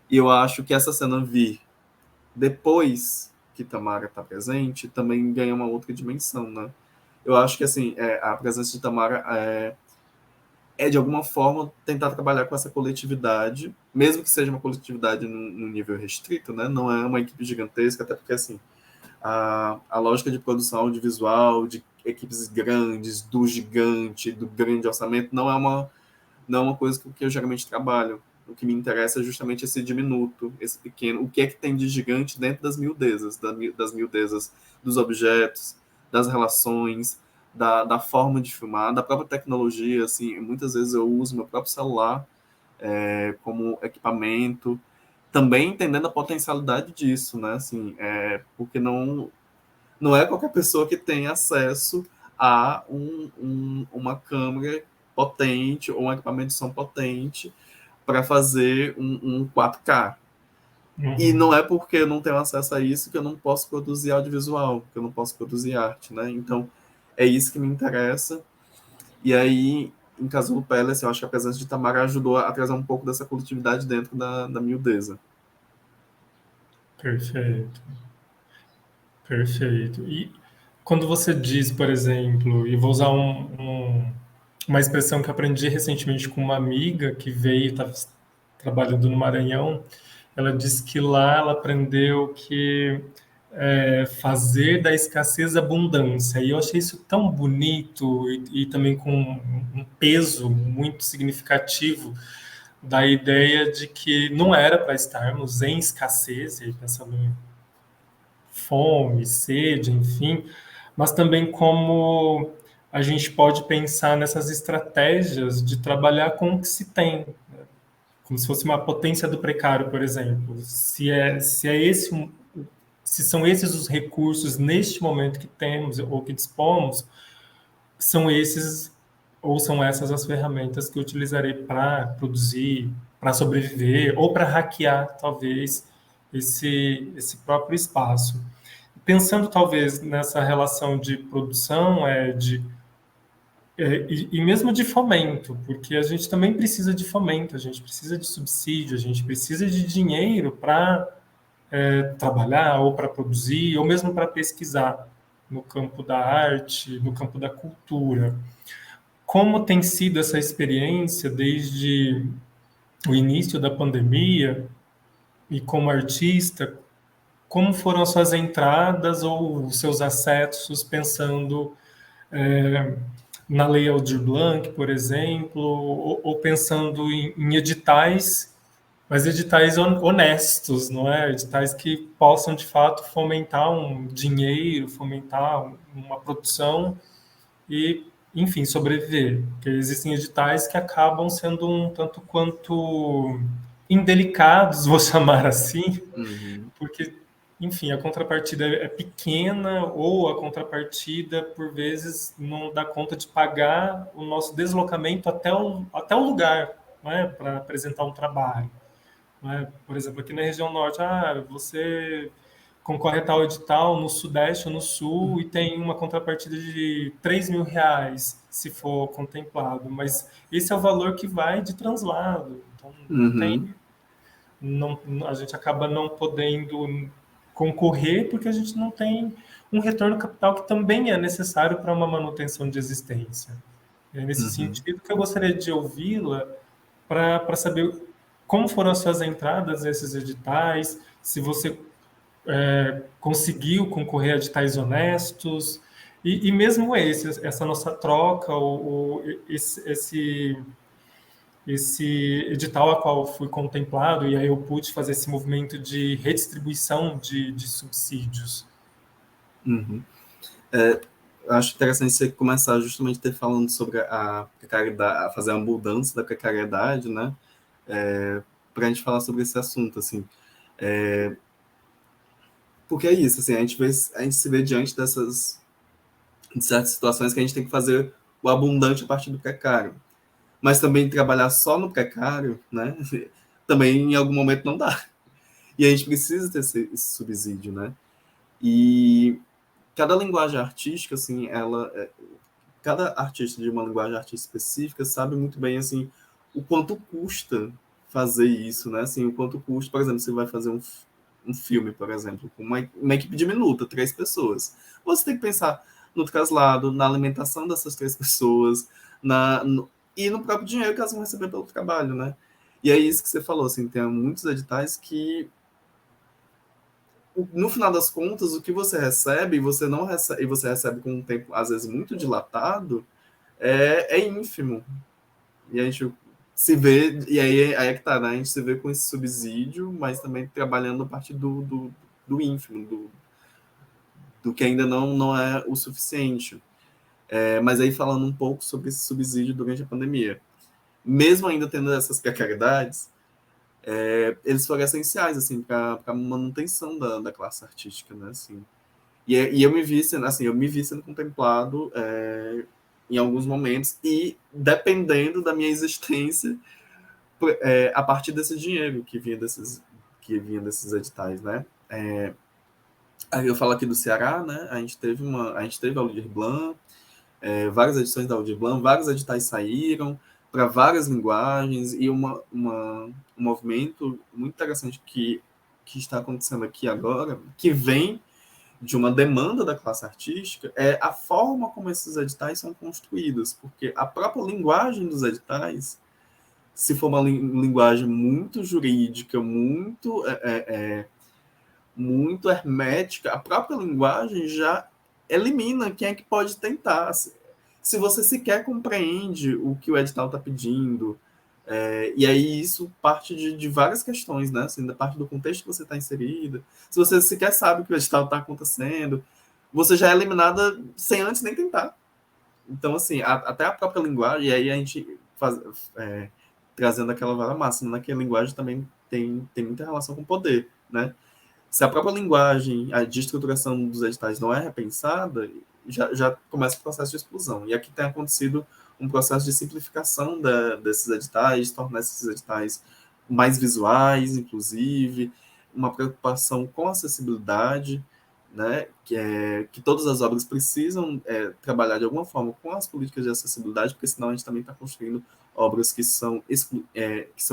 E eu acho que essa cena vir depois que Tamara está presente também ganha uma outra dimensão, né? Eu acho que assim, a presença de Tamara de alguma forma tentar trabalhar com essa coletividade, mesmo que seja uma coletividade num nível restrito, né? Não é uma equipe gigantesca, até porque assim a lógica de produção audiovisual, de equipes grandes, do gigante, do grande orçamento, não é uma coisa que eu geralmente trabalho. O que me interessa é justamente esse diminuto, esse pequeno. O que é que tem de gigante dentro das miudezas, das miudezas dos objetos, das relações, da forma de filmar, da própria tecnologia. Assim, muitas vezes eu uso meu próprio celular como equipamento, também entendendo a potencialidade disso, né? Assim, porque não é qualquer pessoa que tem acesso a uma câmera potente ou um equipamento de som potente para fazer um 4K. E não é porque eu não tenho acesso a isso que eu não posso produzir audiovisual, que eu não posso produzir arte, né? Então, é isso que me interessa. E aí, em Casulo Palace, eu acho que a presença de Tamara ajudou a trazer um pouco dessa coletividade dentro da miudeza. Perfeito, perfeito. E quando você diz, por exemplo, e vou usar uma expressão que aprendi recentemente com uma amiga que veio, estava trabalhando no Maranhão, ela disse que lá ela aprendeu que fazer da escassez abundância. E eu achei isso tão bonito e também com um peso muito significativo da ideia de que não era para estarmos em escassez, e aí pensando em fome, sede, enfim, mas também como a gente pode pensar nessas estratégias de trabalhar com o que se tem, como se fosse uma potência do precário, por exemplo. Se são esses os recursos neste momento que temos ou que dispomos, são esses ou são essas as ferramentas que eu utilizarei para produzir, para sobreviver ou para hackear, talvez, esse próprio espaço. Pensando, talvez, nessa relação de produção, e mesmo de fomento, porque a gente também precisa de fomento, a gente precisa de subsídio, a gente precisa de dinheiro para trabalhar ou para produzir, ou mesmo para pesquisar no campo da arte, no campo da cultura. Como tem sido essa experiência desde o início da pandemia e como artista, como foram as suas entradas ou os seus acessos pensando na Lei Aldir Blanc, por exemplo, ou pensando em editais, mas editais honestos, não é? Editais que possam, de fato, fomentar um dinheiro, fomentar uma produção e, enfim, sobreviver. Porque existem editais que acabam sendo um tanto quanto indelicados, vou chamar assim, porque, enfim, a contrapartida é pequena ou a contrapartida, por vezes, não dá conta de pagar o nosso deslocamento até o lugar, não é? Para apresentar um trabalho. Não é? Por exemplo, aqui na região norte, você concorre a tal edital no Sudeste ou no Sul e tem uma contrapartida de R$ 3.000, se for contemplado, mas esse é o valor que vai de translado. Então, não tem, não, a gente acaba não podendo concorrer porque a gente não tem um retorno capital que também é necessário para uma manutenção de existência. É nesse sentido que eu gostaria de ouvi-la para saber como foram as suas entradas nesses editais, se você conseguiu concorrer a editais honestos, e mesmo essa nossa troca, esse edital a qual fui contemplado, e aí eu pude fazer esse movimento de redistribuição de subsídios. Acho interessante você começar justamente falando sobre a precariedade, a fazer a mudança da precariedade, né? Para a gente falar sobre esse assunto, assim. Porque é isso, assim, a gente se vê diante de certas situações que a gente tem que fazer o abundante a partir do precário. Mas também trabalhar só no precário, né? Também em algum momento não dá. E a gente precisa ter esse subsídio, né? E cada linguagem artística, assim, cada artista de uma linguagem artística específica sabe muito bem, assim, o quanto custa fazer isso, né? Assim, o quanto custa, por exemplo, você vai fazer um filme, por exemplo, com uma equipe diminuta, 3 pessoas. Você tem que pensar no traslado, na alimentação dessas 3 pessoas, e no próprio dinheiro que elas vão receber pelo trabalho, né? E é isso que você falou, assim, tem muitos editais que, no final das contas, o que você recebe, e você recebe com um tempo, às vezes, muito dilatado, é ínfimo. E a gente se vê, e aí é que tá, né? A gente se vê com esse subsídio, mas também trabalhando a partir do ínfimo, do que ainda não é o suficiente. Mas aí falando um pouco sobre esse subsídio durante a pandemia. Mesmo ainda tendo essas precariedades, eles foram essenciais, assim, para a manutenção da classe artística, né? Assim. E eu me vi sendo contemplado em alguns momentos, e dependendo da minha existência, a partir desse dinheiro que vinha desses editais, né? Aí eu falo aqui do Ceará, né? A gente teve a Aldir Blanc, várias edições da Aldir Blanc, vários editais saíram para várias linguagens, e um movimento muito interessante que está acontecendo aqui agora, que vem de uma demanda da classe artística, é a forma como esses editais são construídos, porque a própria linguagem dos editais, se for uma linguagem muito jurídica, muito hermética, a própria linguagem já elimina quem é que pode tentar. Se você sequer compreende o que o edital está pedindo, e aí isso parte de várias questões, né? Assim, da parte do contexto que você está inserida. Se você sequer sabe o que o edital está acontecendo, você já é eliminada sem antes nem tentar. Então, assim, até a própria linguagem, e aí a gente trazendo aquela vara máxima, né? Que a linguagem também tem muita relação com o poder, né? Se a própria linguagem de estruturação dos editais não é repensada, já começa o processo de exclusão. E aqui tem acontecido um processo de simplificação desses editais, tornar esses editais mais visuais, inclusive, uma preocupação com a acessibilidade, né, que todas as obras precisam trabalhar de alguma forma com as políticas de acessibilidade, porque senão a gente também está construindo obras que são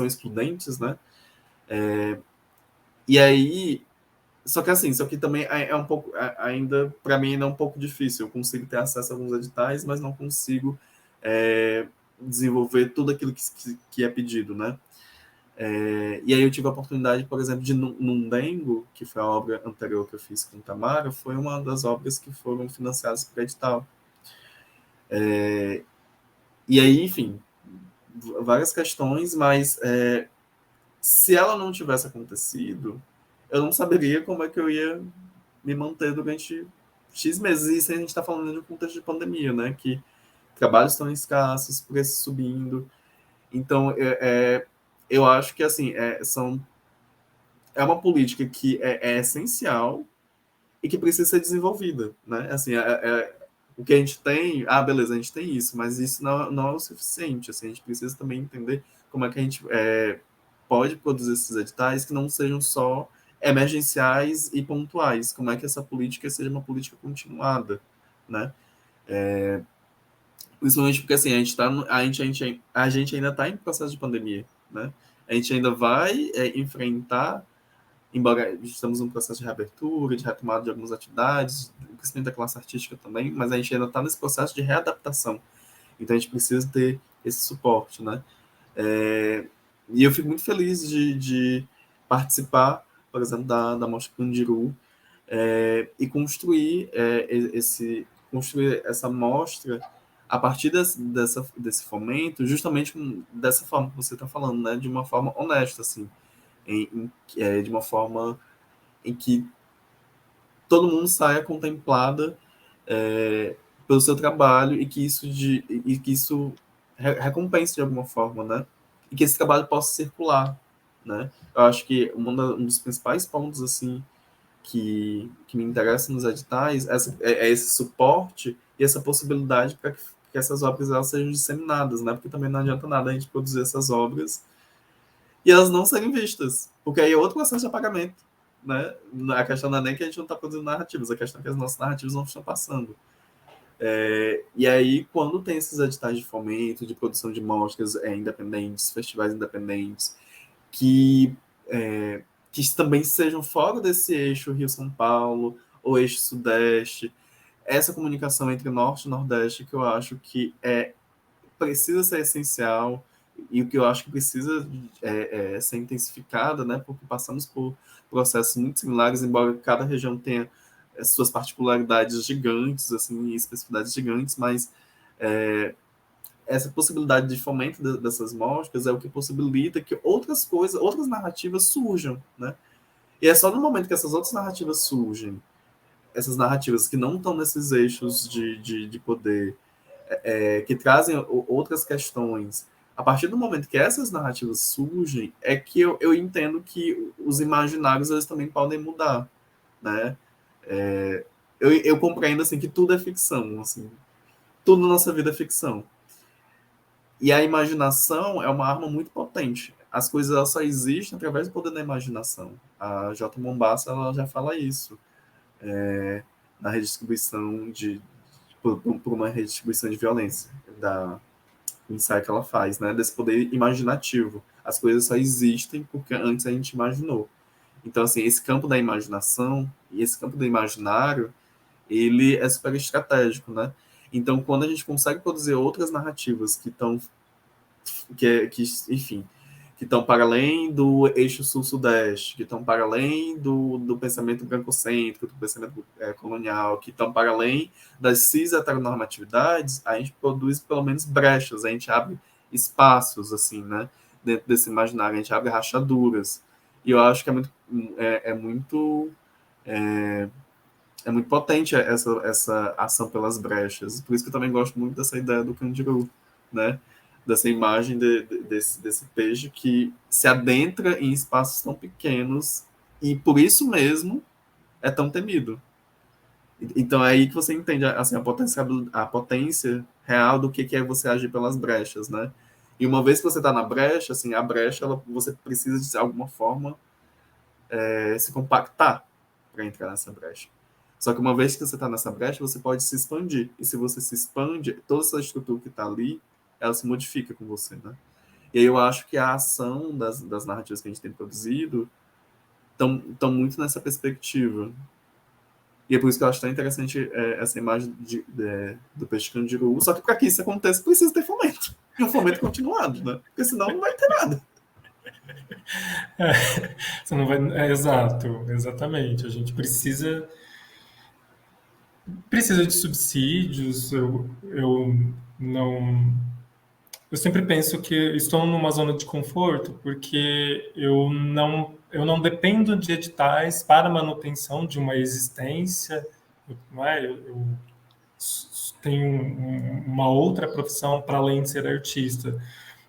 excludentes, né? E aí, só que também é um pouco, ainda, para mim, ainda é um pouco difícil. Eu consigo ter acesso a alguns editais, mas não consigo desenvolver tudo aquilo que é pedido, né? E aí eu tive a oportunidade, por exemplo, de Nundengo, que foi a obra anterior que eu fiz com Tamara, foi uma das obras que foram financiadas por edital. E aí, enfim, várias questões, mas se ela não tivesse acontecido, eu não saberia como é que eu ia me manter durante X meses. E isso a gente está falando de um contexto de pandemia, né? Que trabalhos estão escassos, preços subindo. Então, eu acho que, assim, é uma política que é essencial e que precisa ser desenvolvida, né? Assim, o que a gente tem, beleza, a gente tem isso, mas isso não é o suficiente. Assim, a gente precisa também entender como é que a gente pode produzir esses editais que não sejam só emergenciais e pontuais, como é que essa política seja uma política continuada, né? Principalmente porque, assim, a gente ainda está em processo de pandemia, né? A gente ainda vai enfrentar, embora estamos num processo de reabertura, de retomada de algumas atividades, principalmente da classe artística também, mas a gente ainda está nesse processo de readaptação. Então a gente precisa ter esse suporte, né? E eu fico muito feliz de participar, por exemplo, da Mostra Candiru, e construir essa mostra a partir desse fomento, justamente dessa forma que você está falando, né? De uma forma honesta, assim, de uma forma em que todo mundo saia contemplada pelo seu trabalho, e que isso recompense de alguma forma, né? E que esse trabalho possa circular, né? Eu acho que um dos principais pontos, assim, que me interessa nos editais é esse suporte e essa possibilidade para que essas obras elas sejam disseminadas, né? Porque também não adianta nada a gente produzir essas obras e elas não serem vistas, porque aí é outro processo de apagamento, né? A questão não é nem que a gente não está produzindo narrativas, a questão é que as nossas narrativas não estão passando. E aí, quando tem esses editais de fomento, de produção de mostras independentes, festivais independentes, que, que também sejam fora desse eixo Rio-São Paulo, ou eixo Sudeste, essa comunicação entre Norte e Nordeste, que eu acho que precisa ser essencial, e o que eu acho que precisa ser intensificada, né, porque passamos por processos muito similares, embora cada região tenha suas particularidades gigantes, assim, e especificidades gigantes, mas essa possibilidade de fomento dessas mostras é o que possibilita que outras coisas, outras narrativas surjam, né? E é só no momento que essas outras narrativas surgem, essas narrativas que não estão nesses eixos de poder, que trazem outras questões, a partir do momento que essas narrativas surgem, é que eu entendo que os imaginários eles também podem mudar, né? Eu compreendo assim que tudo é ficção, assim, tudo na nossa vida é ficção. E a imaginação é uma arma muito potente. As coisas elas só existem através do poder da imaginação. A J. Mombassa ela já fala isso na redistribuição por uma redistribuição de violência da o ensaio que ela faz, né? Desse poder imaginativo. As coisas só existem porque antes a gente imaginou. Então, assim, esse campo da imaginação e esse campo do imaginário, ele é super estratégico, né? Então, quando a gente consegue produzir outras narrativas que estão, enfim, que estão para além do eixo sul-sudeste, que estão para além do pensamento brancocêntrico, do pensamento colonial, que estão para além das cis-heteronormatividades, a gente produz pelo menos brechas, a gente abre espaços, assim, né? Dentro desse imaginário, a gente abre rachaduras. E eu acho que é muito muito potente essa ação pelas brechas. Por isso que eu também gosto muito dessa ideia do Candiru, né? Dessa imagem desse peixe que se adentra em espaços tão pequenos e por isso mesmo é tão temido. Então é aí que você entende assim, a potência real do que é você agir pelas brechas, né? E uma vez que você está na brecha, assim, a brecha você precisa de alguma forma se compactar para entrar nessa brecha. Só que uma vez que você está nessa brecha, você pode se expandir. E se você se expande, toda essa estrutura que está ali, ela se modifica com você, né? E aí eu acho que a ação das narrativas que a gente tem produzido estão muito nessa perspectiva. E é por isso que eu acho tão interessante essa imagem do peixe candiru. Só que para que isso aconteça, precisa ter fomento. E um fomento continuado, né? Porque senão não vai ter nada. Você não vai. Exato, exatamente. A gente precisa de subsídios. Eu não. Eu sempre penso que estou numa zona de conforto porque eu não dependo de editais para manutenção de uma existência, não é? Eu tenho uma outra profissão para além de ser artista.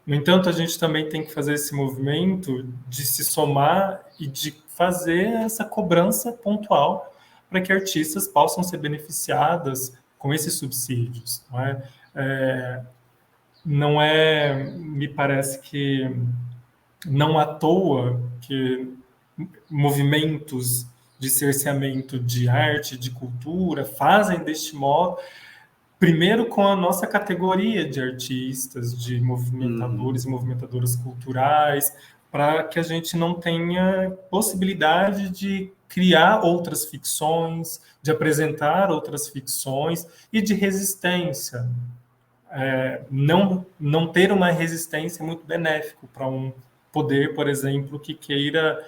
No entanto, a gente também tem que fazer esse movimento de se somar e de fazer essa cobrança pontual para que artistas possam ser beneficiadas com esses subsídios, não é? Me parece que não à toa que movimentos de cerceamento de arte, de cultura, fazem deste modo, primeiro com a nossa categoria de artistas, de movimentadores e movimentadoras culturais, para que a gente não tenha possibilidade de criar outras ficções, de apresentar outras ficções e de resistência. Não ter uma resistência é muito benéfico para um poder, por exemplo, que queira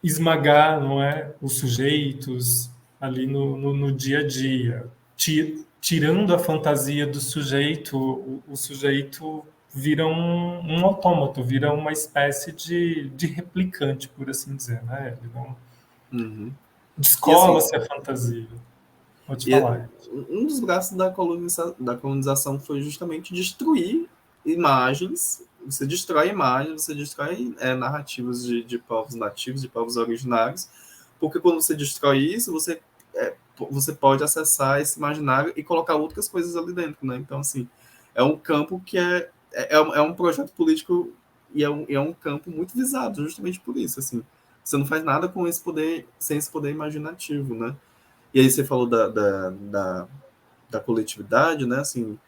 esmagar, não é, os sujeitos ali no dia a dia, tirando a fantasia do sujeito, o sujeito vira um autômato, vira uma espécie de replicante, por assim dizer, né? Ele não descola-se a fantasia. Pode falar. Um dos braços da colonização foi justamente destruir imagens. Você destrói imagens, você destrói narrativas de povos nativos, de povos originários, porque quando você destrói isso, você pode acessar esse imaginário e colocar outras coisas ali dentro, né? Então, assim, é um campo que é um projeto político e é um campo muito visado, justamente por isso, assim. Você não faz nada com esse poder, sem esse poder imaginativo, né? E aí você falou da coletividade, né? Assim,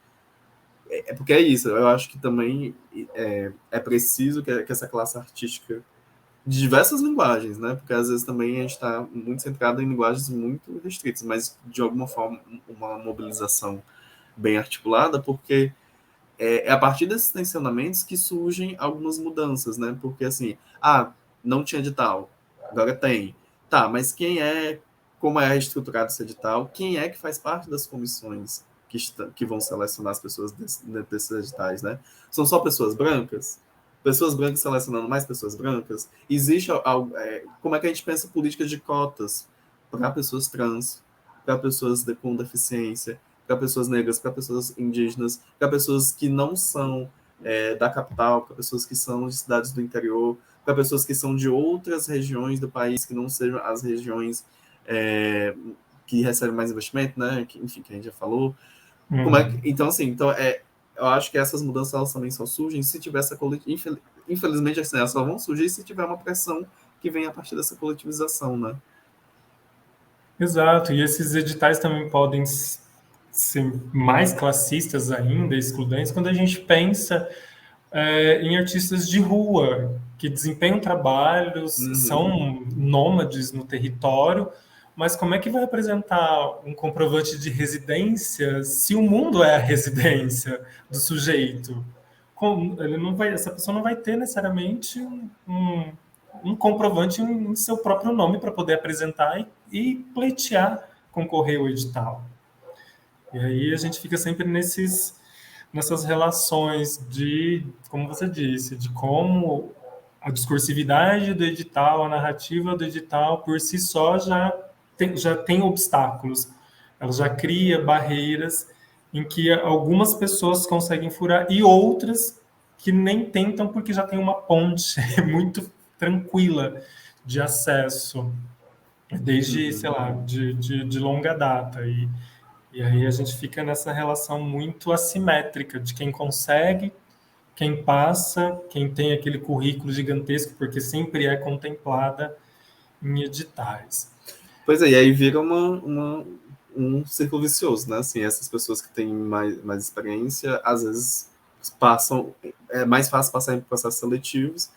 porque é isso. Eu acho que também é preciso que essa classe artística de diversas linguagens, né? Porque às vezes também a gente está muito centrado em linguagens muito restritas, mas de alguma forma uma mobilização bem articulada, porque é a partir desses tensionamentos que surgem algumas mudanças, né? Porque assim, não tinha edital, agora tem. Tá, mas como é estruturado esse edital? Quem é que faz parte das comissões que vão selecionar as pessoas desses editais, né? São só pessoas brancas? Pessoas brancas selecionando mais pessoas brancas? Existe como é que a gente pensa políticas de cotas para pessoas trans, para pessoas com deficiência, para pessoas negras, para pessoas indígenas, para pessoas que não são da capital, para pessoas que são de cidades do interior, para pessoas que são de outras regiões do país, que não sejam as regiões que recebem mais investimento, né? Enfim, que a gente já falou. Então, assim, eu acho que essas mudanças elas também só surgem se tiver essa coletivização. Infelizmente, assim, elas só vão surgir se tiver uma pressão que vem a partir dessa coletivização, né? Exato, e esses editais também podem ser mais classistas ainda, excludentes, quando a gente pensa em artistas de rua, que desempenham trabalhos, são nômades no território, mas como é que vai apresentar um comprovante de residência se o mundo é a residência do sujeito? Essa pessoa não vai ter necessariamente um comprovante em seu próprio nome para poder apresentar e pleitear, concorrer ao edital. E aí a gente fica sempre nessas relações de, como você disse, de como a discursividade do edital, a narrativa do edital, por si só já tem obstáculos. Ela já cria barreiras em que algumas pessoas conseguem furar e outras que nem tentam porque já tem uma ponte muito tranquila de acesso desde, sei lá, de longa data. E aí a gente fica nessa relação muito assimétrica de quem consegue, quem passa, quem tem aquele currículo gigantesco, porque sempre é contemplada em editais. Pois é, e aí vira um círculo vicioso, né? Assim, essas pessoas que têm mais experiência, às vezes é mais fácil passar em processos seletivos.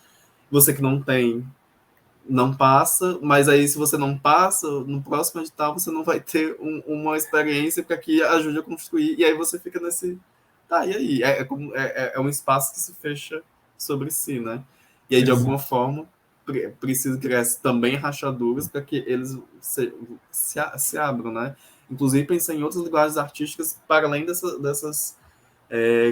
Você que não tem, não passa, mas aí se você não passa, no próximo edital você não vai ter uma experiência para que ajude a construir, e aí você fica nesse... Tá, e aí? É um espaço que se fecha sobre si, né? E aí, de alguma forma, precisa criar também rachaduras para que eles se abram, né? Inclusive, pensar em outras linguagens artísticas para além dessas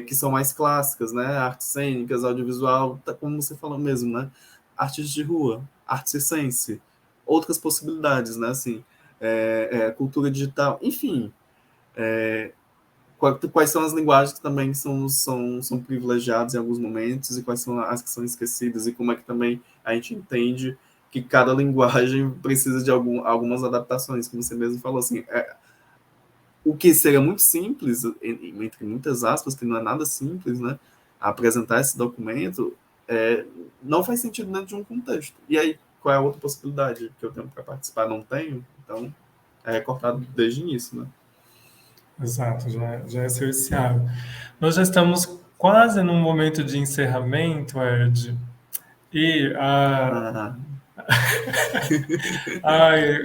que são mais clássicas, né? Artes cênicas, audiovisual, como você falou mesmo, né? Artes de rua, arte circense, outras possibilidades, né? Assim, cultura digital, enfim. Quais são as linguagens que também são privilegiadas em alguns momentos e quais são as que são esquecidas e como é que também a gente entende que cada linguagem precisa de algumas adaptações, como você mesmo falou, assim, o que seria muito simples, entre muitas aspas, que não é nada simples, né, apresentar esse documento, não faz sentido dentro de um contexto. E aí, qual é a outra possibilidade que eu tenho para participar? Não tenho? Então, é cortado desde o início, né? Exato, já é cerceado. Nós já estamos quase num momento de encerramento, Ed, e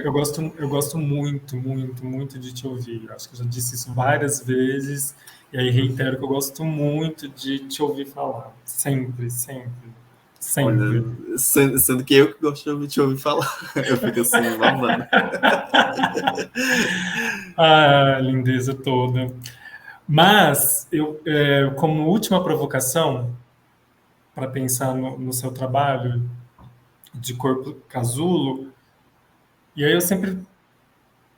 eu gosto muito, muito, muito de te ouvir. Eu acho que eu já disse isso várias vezes, e aí reitero que eu gosto muito de te ouvir falar. Sempre, sempre, sempre. Olha, sendo que eu que gosto de te ouvir falar, eu fico assim, babando. Lindeza toda. Mas, como última provocação, para pensar no seu trabalho de corpo casulo, e aí eu sempre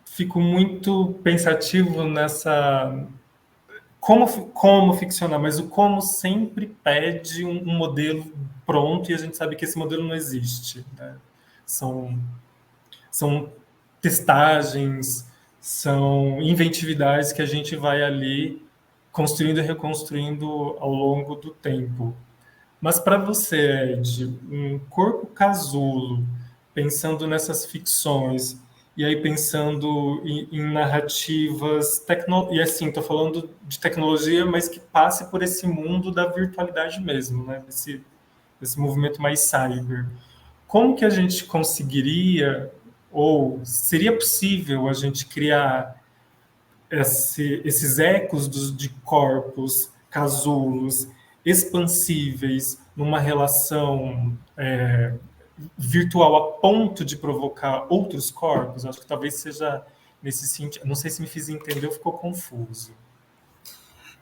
fico muito pensativo nessa como ficcionar, mas o como sempre pede um modelo pronto e a gente sabe que esse modelo não existe, né? São testagens, são inventividades que a gente vai ali construindo e reconstruindo ao longo do tempo. Mas para você, Ed, um corpo casulo pensando nessas ficções, e aí pensando em narrativas, e assim, estou falando de tecnologia, mas que passe por esse mundo da virtualidade mesmo, né? Esse movimento mais cyber. Como que a gente conseguiria, ou seria possível a gente criar esses ecos de corpos casulos, expansíveis, numa relação virtual a ponto de provocar outros corpos? Acho que talvez seja nesse sentido. Não sei se me fiz entender ou ficou confuso.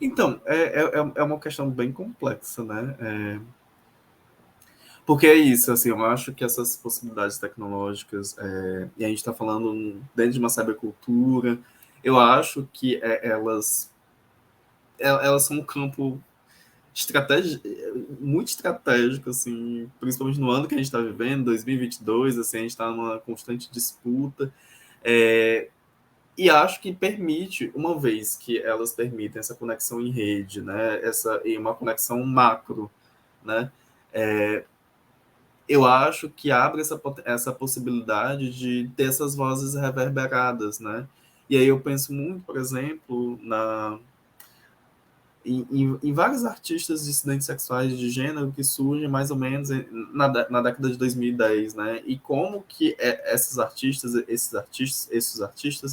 Então, é uma questão bem complexa, né? Porque é isso, assim, eu acho que essas possibilidades tecnológicas, e a gente está falando dentro de uma cybercultura, eu acho que elas são um campo muito estratégico, assim, principalmente no ano que a gente está vivendo, 2022, assim, a gente está numa constante disputa, e acho que permite, uma vez que elas permitem essa conexão em rede, né, e uma conexão macro, né, eu acho que abre essa possibilidade de ter essas vozes reverberadas, né, e aí eu penso muito, por exemplo, em vários artistas dissidentes sexuais de gênero que surgem mais ou menos na década de 2010, né? E como que esses artistas,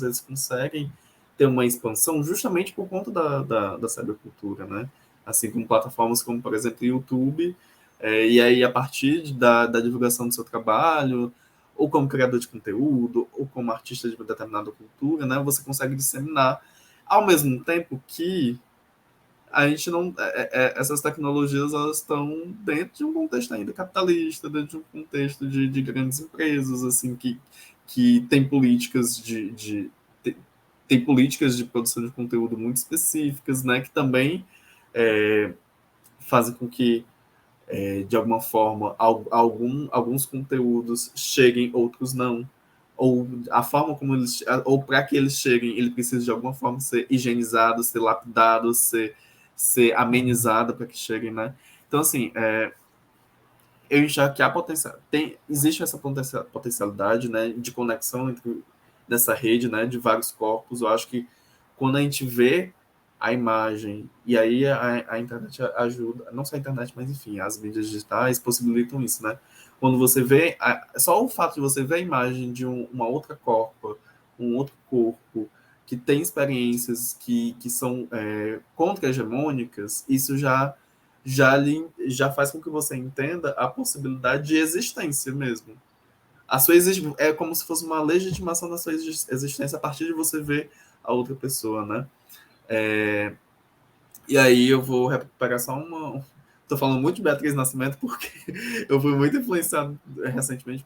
eles conseguem ter uma expansão justamente por conta da cybercultura, né? Assim como plataformas como, por exemplo, o YouTube, e aí a partir da divulgação do seu trabalho, ou como criador de conteúdo, ou como artista de determinada cultura, né? Você consegue disseminar, ao mesmo tempo que a gente não. Essas tecnologias elas estão dentro de um contexto ainda capitalista, dentro de um contexto de grandes empresas, assim, que tem políticas tem políticas de produção de conteúdo muito específicas, né, que também fazem com que, de alguma forma, alguns conteúdos cheguem, outros não. Ou a forma como eles. Ou para que eles cheguem, ele precisa de alguma forma ser higienizado, ser lapidado, ser amenizada para que cheguem, né? Então, assim, eu enxergo que existe essa potencialidade, né, de conexão dessa rede, né, de vários corpos. Eu acho que quando a gente vê a imagem, e aí a internet ajuda, não só a internet, mas enfim, as mídias digitais possibilitam isso, né? Quando você vê, só o fato de você ver a imagem de uma outra corpo, um outro corpo, que tem experiências que são contra-hegemônicas, isso já faz com que você entenda a possibilidade de existência mesmo. É como se fosse uma legitimação da sua existência a partir de você ver a outra pessoa, né? E aí eu vou recuperar só uma. Estou falando muito de Beatriz Nascimento porque eu fui muito influenciado recentemente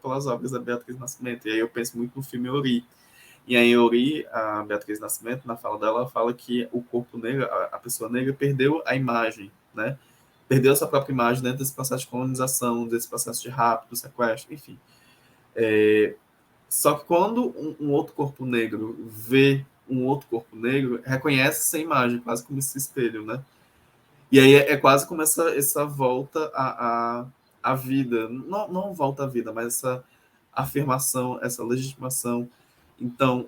pelas obras da Beatriz Nascimento. E aí eu penso muito no filme Ori. E aí Ori, a Beatriz Nascimento, na fala dela, fala que o corpo negro, a pessoa negra, perdeu a imagem, né? Perdeu a sua própria imagem dentro desse processo de colonização, desse processo de rapto, sequestro, enfim. Só que quando um outro corpo negro vê um outro corpo negro, reconhece essa imagem, quase como esse espelho, né? E aí é quase como essa volta à vida. Não volta à vida, mas essa afirmação, essa legitimação. Então,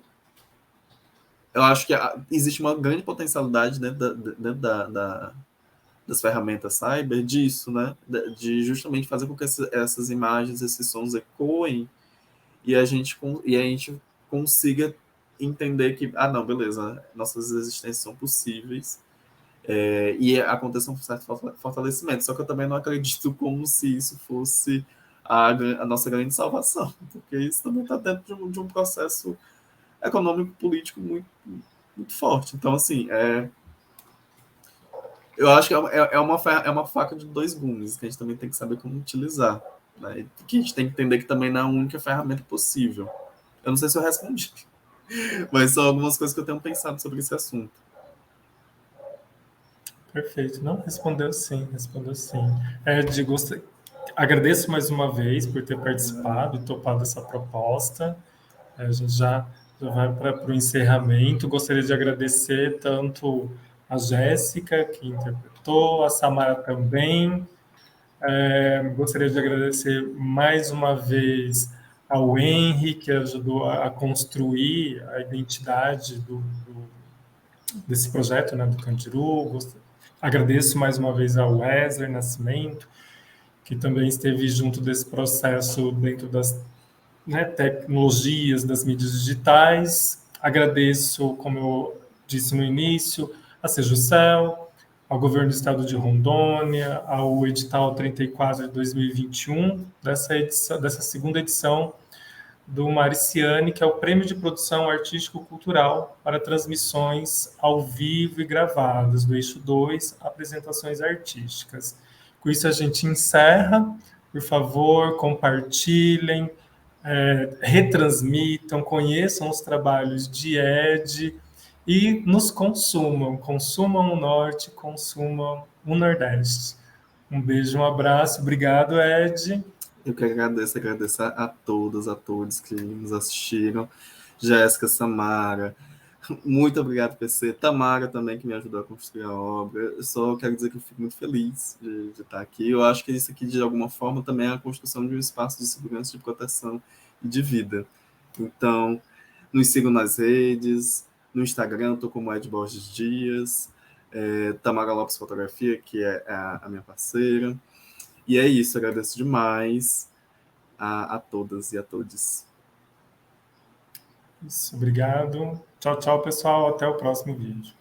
eu acho que existe uma grande potencialidade dentro das ferramentas cyber disso, né? De justamente fazer com que essas imagens, esses sons ecoem e a gente consiga entender que, não, beleza, nossas existências são possíveis e aconteça um certo fortalecimento. Só que eu também não acredito como se isso fosse a nossa grande salvação, porque isso também está dentro de um processo econômico, político muito, muito forte. Então, assim, eu acho que é uma faca de dois gumes, que a gente também tem que saber como utilizar. Né? E que a gente tem que entender que também não é a única ferramenta possível. Eu não sei se eu respondi, mas são algumas coisas que eu tenho pensado sobre esse assunto. Perfeito. Não, respondeu sim, respondeu sim. Agradeço mais uma vez por ter participado e topado essa proposta. A gente já vai para o encerramento. Gostaria de agradecer tanto a Jéssica, que interpretou, a Samara também, Gostaria de agradecer mais uma vez ao Henry, que ajudou a construir a identidade desse projeto, né, do Candiru. Agradeço mais uma vez ao Wesley Nascimento, que também esteve junto desse processo dentro das, né, tecnologias das mídias digitais. Agradeço, como eu disse no início, a Sejusel, ao Governo do Estado de Rondônia, ao edital 34 de 2021, dessa segunda edição do Mariciane, que é o Prêmio de Produção Artístico-Cultural para transmissões ao vivo e gravadas, do eixo 2, apresentações artísticas. Com isso a gente encerra. Por favor, compartilhem, retransmitam, conheçam os trabalhos de Ed e nos consumam. Consumam o Norte, consumam o Nordeste. Um beijo, um abraço. Obrigado, Ed. Eu que agradeço a todas, a todos que nos assistiram. Jéssica, Samara, muito obrigado, PC. Tamara também, que me ajudou a construir a obra. Eu só quero dizer que eu fico muito feliz de estar aqui. Eu acho que isso aqui, de alguma forma, também é a construção de um espaço de segurança, de proteção e de vida. Então, nos sigam nas redes, no Instagram, estou como Ed Borges Dias, Tamara Lopes Fotografia, que é a minha parceira. E é isso, agradeço demais a todas e a todos. Isso, obrigado. Tchau, tchau, pessoal. Até o próximo vídeo.